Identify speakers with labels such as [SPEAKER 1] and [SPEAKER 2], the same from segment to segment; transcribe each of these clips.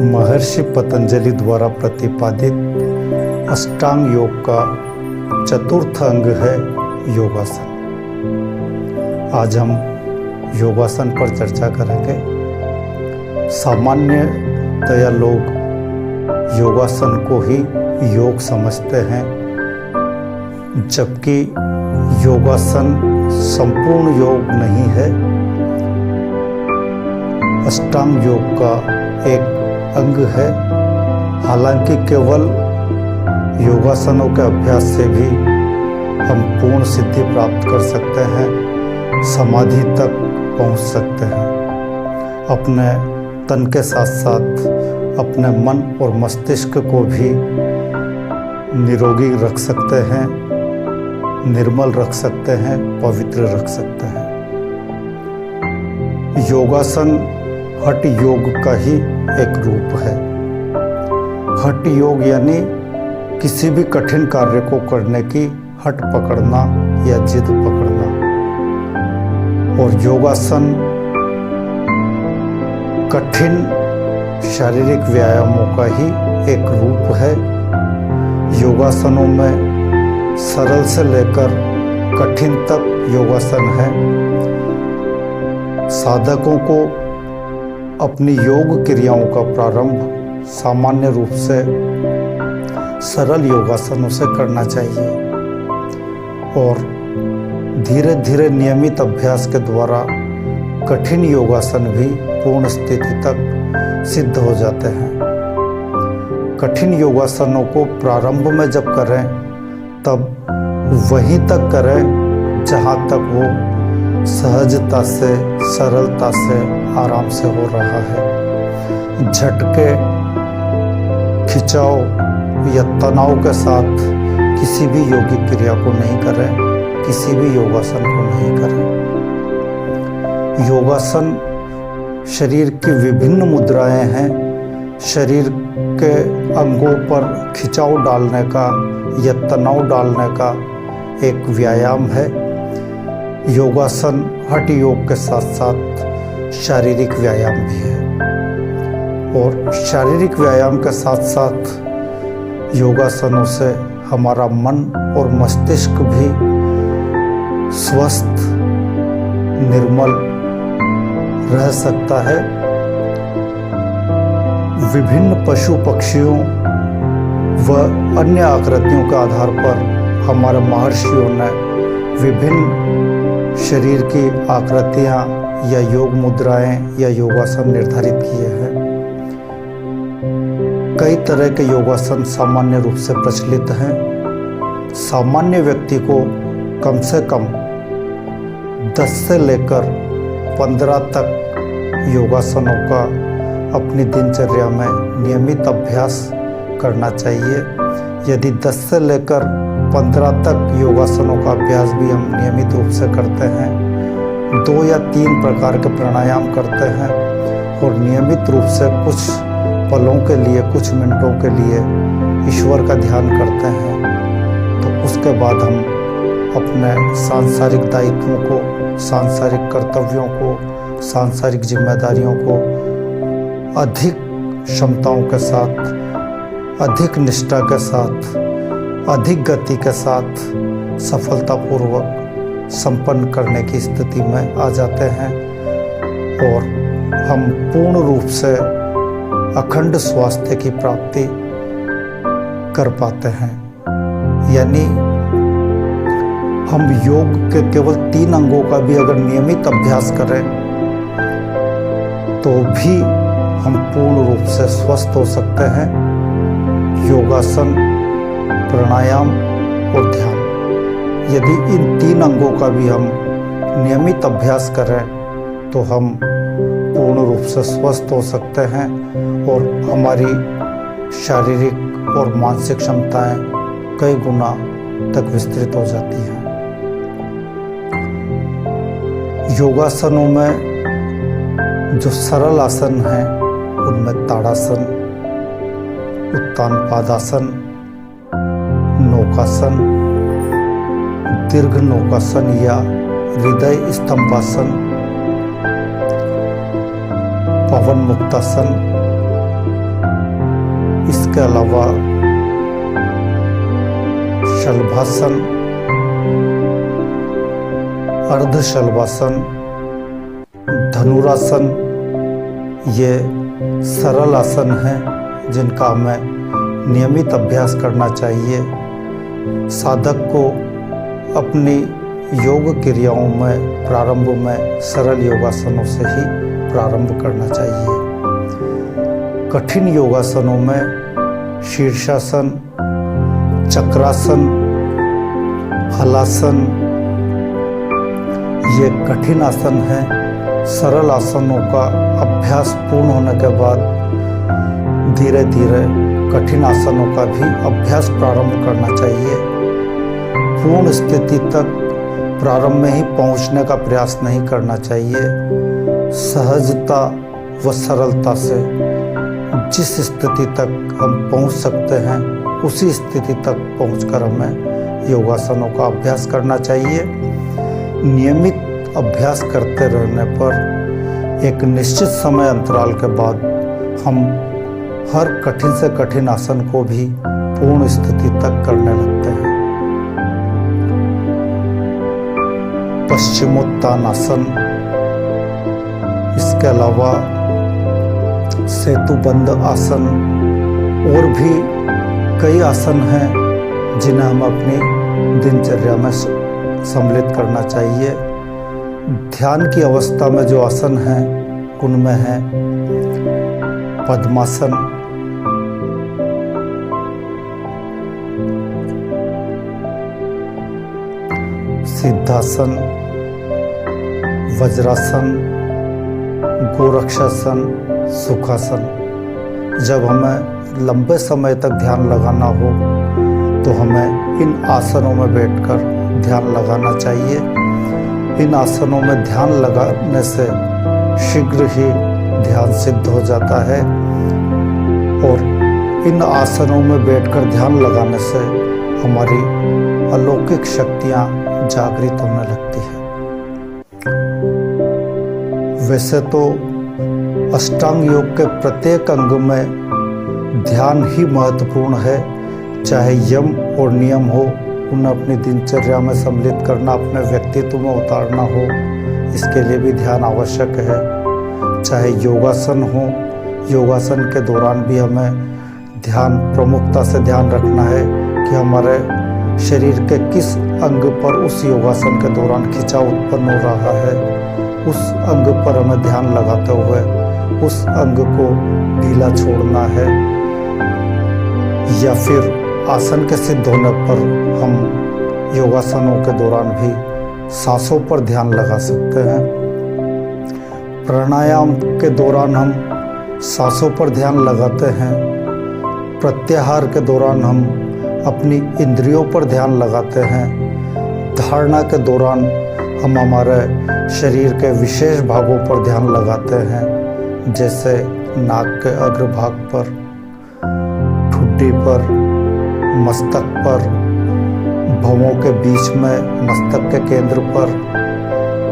[SPEAKER 1] महर्षि पतंजलि द्वारा प्रतिपादित अष्टांग योग का चतुर्थ अंग है योगासन। आज हम योगासन पर चर्चा करेंगे। सामान्यतया लोग योगासन को ही योग समझते हैं, जबकि योगासन संपूर्ण योग नहीं है, अष्टांग योग का एक अंग है। हालांकि केवल योगासनों के अभ्यास से भी हम पूर्ण सिद्धि प्राप्त कर सकते हैं, समाधि तक पहुंच सकते हैं। अपने तन के साथ साथ अपने मन और मस्तिष्क को भी निरोगी रख सकते हैं, निर्मल रख सकते हैं, पवित्र रख सकते हैं। योगासन हठ योग का ही एक रूप है। हठ योग यानी किसी भी कठिन कार्य को करने की हठ पकड़ना या जिद पकड़ना। और योगासन कठिन शारीरिक व्यायामों का ही एक रूप है। योगासनों में सरल से लेकर कठिन तक योगासन है। साधकों को अपनी योग क्रियाओं का प्रारंभ सामान्य रूप से सरल योगासनों से करना चाहिए और धीरे धीरे नियमित अभ्यास के द्वारा कठिन योगासन भी पूर्ण स्थिति तक सिद्ध हो जाते हैं। कठिन योगासनों को प्रारंभ में जब करें तब वहीं तक करें जहाँ तक वो सहजता से, सरलता से, आराम से हो रहा है। झटके, खिंचाव या तनाव के साथ किसी भी योगिक क्रिया को नहीं करें, किसी भी योगासन को नहीं करें। योगासन शरीर की विभिन्न मुद्राएं हैं। शरीर के अंगों पर खिंचाव डालने का या तनाव डालने का एक व्यायाम है। योगासन हठ योग के साथ साथ शारीरिक व्यायाम भी है और शारीरिक व्यायाम के साथ साथ योगासनों से हमारा मन और मस्तिष्क भी स्वस्थ, निर्मल रह सकता है। विभिन्न पशु पक्षियों व अन्य आकृतियों के आधार पर हमारे महर्षियों ने विभिन्न शरीर की आकृतियां या योग मुद्राएं या योगासन निर्धारित किए हैं। कई तरह के योगासन सामान्य रूप से प्रचलित हैं। सामान्य व्यक्ति को कम से कम 10 से लेकर 15 तक योगासनों का अपनी दिनचर्या में नियमित अभ्यास करना चाहिए। यदि 10 से लेकर 15 तक योगासनों का अभ्यास भी हम नियमित रूप से करते हैं, 2 या 3 प्रकार के प्राणायाम करते हैं और नियमित रूप से कुछ पलों के लिए, कुछ मिनटों के लिए ईश्वर का ध्यान करते हैं, तो उसके बाद हम अपने सांसारिक दायित्वों को, सांसारिक कर्तव्यों को, सांसारिक जिम्मेदारियों को अधिक क्षमताओं के साथ, अधिक निष्ठा के साथ, अधिक गति के साथ सफलतापूर्वक संपन्न करने की स्थिति में आ जाते हैं और हम पूर्ण रूप से अखंड स्वास्थ्य की प्राप्ति कर पाते हैं। यानी हम योग के केवल 3 अंगों का भी अगर नियमित अभ्यास करें तो भी हम पूर्ण रूप से स्वस्थ हो सकते हैं। योगासन, प्राणायाम और ध्यान, यदि इन 3 अंगों का भी हम नियमित अभ्यास करें तो हम पूर्ण रूप से स्वस्थ हो सकते हैं और हमारी शारीरिक और मानसिक क्षमताएं कई गुना तक विस्तृत हो जाती हैं। योगासनों में जो सरल आसन हैं उनमें ताड़ासन, उत्तान पादासन, नौकासन, दीर्घ नौकासन या हृदय स्तंभासन, पवन मुक्तासन, इसके अलावा शलभासन, अर्ध शलभासन, धनुरासन, ये सरल आसन हैं जिनका हमें नियमित अभ्यास करना चाहिए। साधक को अपनी योग क्रियाओं में प्रारंभ में सरल योगासनों से ही प्रारंभ करना चाहिए। कठिन योगासनों में शीर्षासन, चक्रासन, हलासन, ये कठिन आसन हैं। सरल आसनों का अभ्यास पूर्ण होने के बाद धीरे धीरे कठिन आसनों का भी अभ्यास प्रारंभ करना चाहिए। पूर्ण स्थिति तक प्रारंभ में ही पहुंचने का प्रयास नहीं करना चाहिए। सहजता व सरलता से जिस स्थिति तक हम पहुंच सकते हैं उसी स्थिति तक पहुंचकर हमें योगासनों का अभ्यास करना चाहिए। नियमित अभ्यास करते रहने पर एक निश्चित समय अंतराल के बाद हम हर कठिन से कठिन आसन को भी पूर्ण स्थिति तक करने लगते हैं। पश्चिमोत्तानासन, इसके अलावा सेतुबंध आसन और भी कई आसन हैं जिन्हें हम अपनी दिनचर्या में सम्मिलित करना चाहिए। ध्यान की अवस्था में जो आसन हैं उनमें है पद्मासन, सिद्धासन, वज्रासन, गोरक्षासन, सुखासन। जब हमें लंबे समय तक ध्यान लगाना हो तो हमें इन आसनों में बैठकर ध्यान लगाना चाहिए। इन आसनों में ध्यान लगाने से शीघ्र ही ध्यान सिद्ध हो जाता है और इन आसनों में बैठकर ध्यान लगाने से हमारी अलौकिक शक्तियाँ जागृत होने लगती है। वैसे तो अष्टांग योग के प्रत्येक अंग में ध्यान ही महत्वपूर्ण है। चाहे यम और नियम हो, उन्हें अपनी दिनचर्या में सम्मिलित करना, अपने व्यक्तित्व में उतारना हो, इसके लिए भी ध्यान आवश्यक है। चाहे योगासन हो, योगासन के दौरान भी हमें ध्यान प्रमुखता से ध्यान रखना है कि हमारे शरीर के किस अंग पर उस योगासन के दौरान खिंचाव उत्पन्न हो रहा है। उस अंग पर हमें ध्यान लगाते हुए उस अंग को ढीला छोड़ना है, या फिर आसन के सिद्ध होने पर हम योगासनों के दौरान भी सांसों पर ध्यान लगा सकते हैं। प्राणायाम के दौरान हम सांसों पर ध्यान लगाते हैं। प्रत्याहार के दौरान हम अपनी इंद्रियों पर ध्यान लगाते हैं। धारणा के दौरान हम हमारे शरीर के विशेष भागों पर ध्यान लगाते हैं, जैसे नाक के अग्रभाग पर, ठुड्डी पर, मस्तक पर, भवों के बीच में मस्तक के केंद्र पर,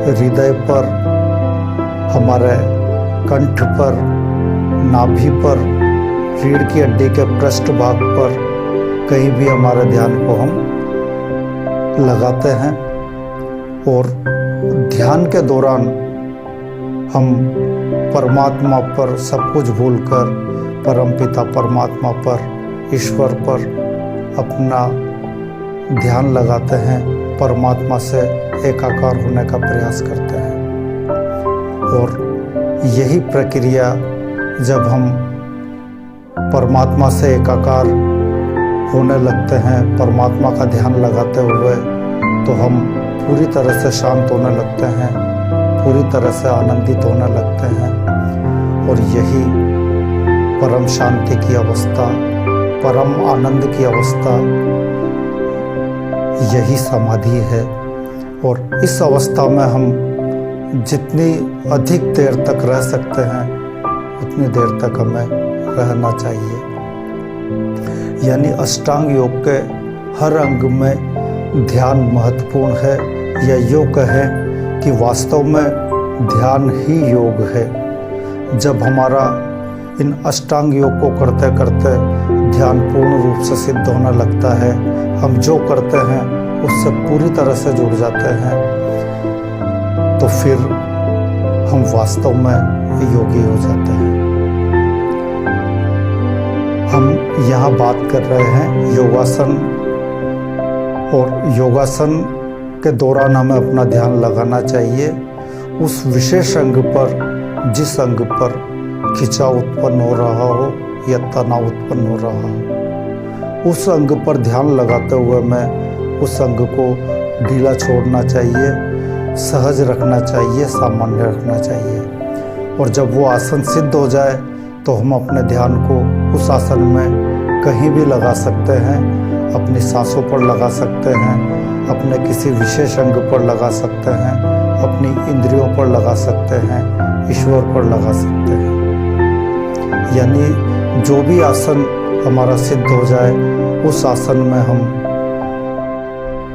[SPEAKER 1] हृदय पर, हमारे कंठ पर, नाभि पर, रीढ़ की हड्डी के पृष्ठ भाग पर, कहीं भी हमारे ध्यान को हम लगाते हैं। और ध्यान के दौरान हम परमात्मा पर सब कुछ भूलकर परमपिता परमात्मा पर, ईश्वर पर अपना ध्यान लगाते हैं, परमात्मा से एकाकार होने का प्रयास करते हैं। और यही प्रक्रिया जब हम परमात्मा से एकाकार होने लगते हैं, परमात्मा का ध्यान लगाते हुए, तो हम पूरी तरह से शांत होने लगते हैं, पूरी तरह से आनंदित होने लगते हैं। और यही परम शांति की अवस्था, परम आनंद की अवस्था, यही समाधि है। और इस अवस्था में हम जितनी अधिक देर तक रह सकते हैं उतनी देर तक हमें रहना चाहिए। यानी अष्टांग योग के हर अंग में ध्यान महत्वपूर्ण है, या योग कहें कि वास्तव में ध्यान ही योग है। जब हमारा इन अष्टांग योग को करते करते ध्यान पूर्ण रूप से सिद्ध होने लगता है। हम जो करते हैं उससे पूरी तरह से जुड़ जाते हैं, तो फिर हम वास्तव में योगी हो जाते हैं। हम यहाँ बात कर रहे हैं योगासन, और योगासन के दौरान हमें अपना ध्यान लगाना चाहिए उस विशेष अंग पर, जिस अंग पर खिंचाव उत्पन्न हो रहा हो या तनाव उत्पन्न हो रहा हो। उस अंग पर ध्यान लगाते हुए मैं उस अंग को ढीला छोड़ना चाहिए, सहज रखना चाहिए, सामान्य रखना चाहिए। और जब वो आसन सिद्ध हो जाए तो हम अपने ध्यान को उस आसन में कहीं भी लगा सकते हैं, अपनी सांसों पर लगा सकते हैं, अपने किसी विशेष अंग पर लगा सकते हैं, अपनी इंद्रियों पर लगा सकते हैं, ईश्वर पर लगा सकते हैं। यानी जो भी आसन हमारा सिद्ध हो जाए उस आसन में हम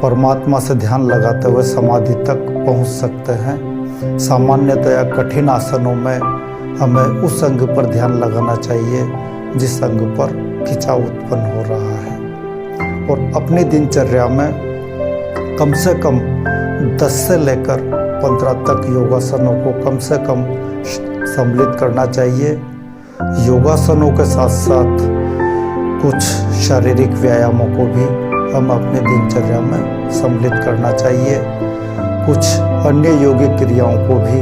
[SPEAKER 1] परमात्मा से ध्यान लगाते हुए समाधि तक पहुंच सकते हैं। सामान्यतया कठिन आसनों में हमें उस अंग पर ध्यान लगाना चाहिए जिस अंग पर खिंचाव उत्पन्न हो रहा है। और अपनी दिनचर्या में कम से कम 10 से लेकर 15 तक योगासनों को कम से कम सम्मिलित करना चाहिए। योगासनों के साथ साथ कुछ शारीरिक व्यायामों को भी हम अपने दिनचर्या में सम्मिलित करना चाहिए। कुछ अन्य योगिक क्रियाओं को भी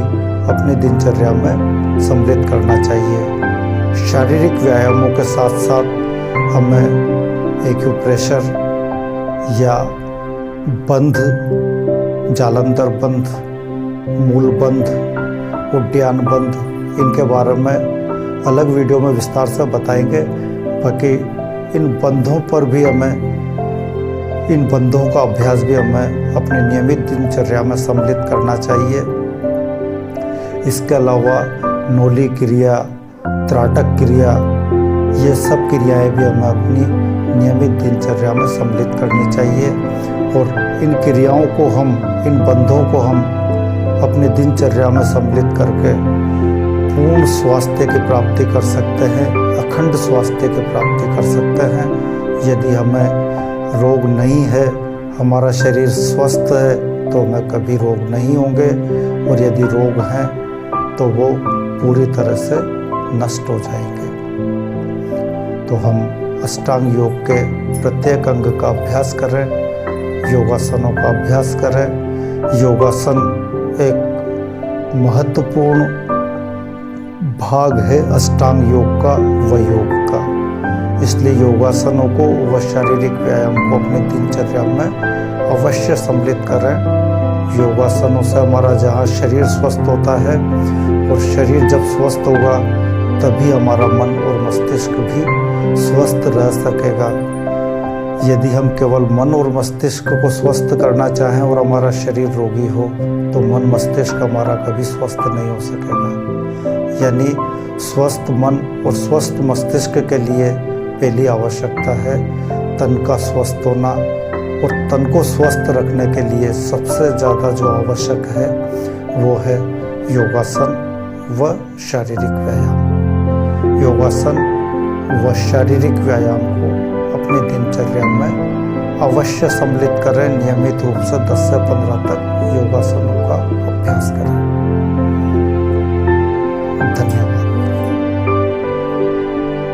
[SPEAKER 1] अपनी दिनचर्या में सम्मिलित करना चाहिए। शारीरिक व्यायामों के साथ साथ हमें एक्यूप्रेशर या बंध, जालंधर बंध, मूल बंध, उड्डयन बंध, इनके बारे में अलग वीडियो में विस्तार से बताएंगे। बाकी इन बंधों पर भी हमें, इन बंधों का अभ्यास भी हमें अपनी नियमित दिनचर्या में सम्मिलित करना चाहिए। इसके अलावा नोली क्रिया, त्राटक क्रिया, ये सब क्रियाएं भी हमें अपनी नियमित दिनचर्या में सम्मिलित करनी चाहिए। और इन क्रियाओं को हम, इन बंधों को हम अपनी दिनचर्या में सम्मिलित करके पूर्ण स्वास्थ्य की प्राप्ति कर सकते हैं, अखंड स्वास्थ्य की प्राप्ति कर सकते हैं। यदि हमें रोग नहीं है, हमारा शरीर स्वस्थ है, तो हमें कभी रोग नहीं होंगे, और यदि रोग हैं तो वो पूरी तरह से नष्ट हो जाएंगे। तो हम अष्टांग योग के प्रत्येक अंग का अभ्यास करें, योगासनों का अभ्यास करें। योगासन एक महत्वपूर्ण भाग है अष्टांग योग का व योग का। इसलिए योगासनों को व शारीरिक व्यायाम को अपनी दिनचर्या में अवश्य सम्मिलित करें। योगासनों से हमारा जहाँ शरीर स्वस्थ होता है, और शरीर जब स्वस्थ होगा तभी हमारा मन और मस्तिष्क भी स्वस्थ रह सकेगा। यदि हम केवल मन और मस्तिष्क को स्वस्थ करना चाहें और हमारा शरीर रोगी हो, तो मन मस्तिष्क हमारा कभी स्वस्थ नहीं हो सकेगा। यानी स्वस्थ मन और स्वस्थ मस्तिष्क के लिए पहली आवश्यकता है तन का स्वस्थ होना, और तन को स्वस्थ रखने के लिए सबसे ज़्यादा जो आवश्यक है वो है योगासन व शारीरिक व्यायाम। योगासन व शारीरिक व्यायाम को अपनी दिनचर्या में अवश्य सम्मिलित करें। नियमित रूप से 10 से 15 तक योगासनों का अभ्यास करें।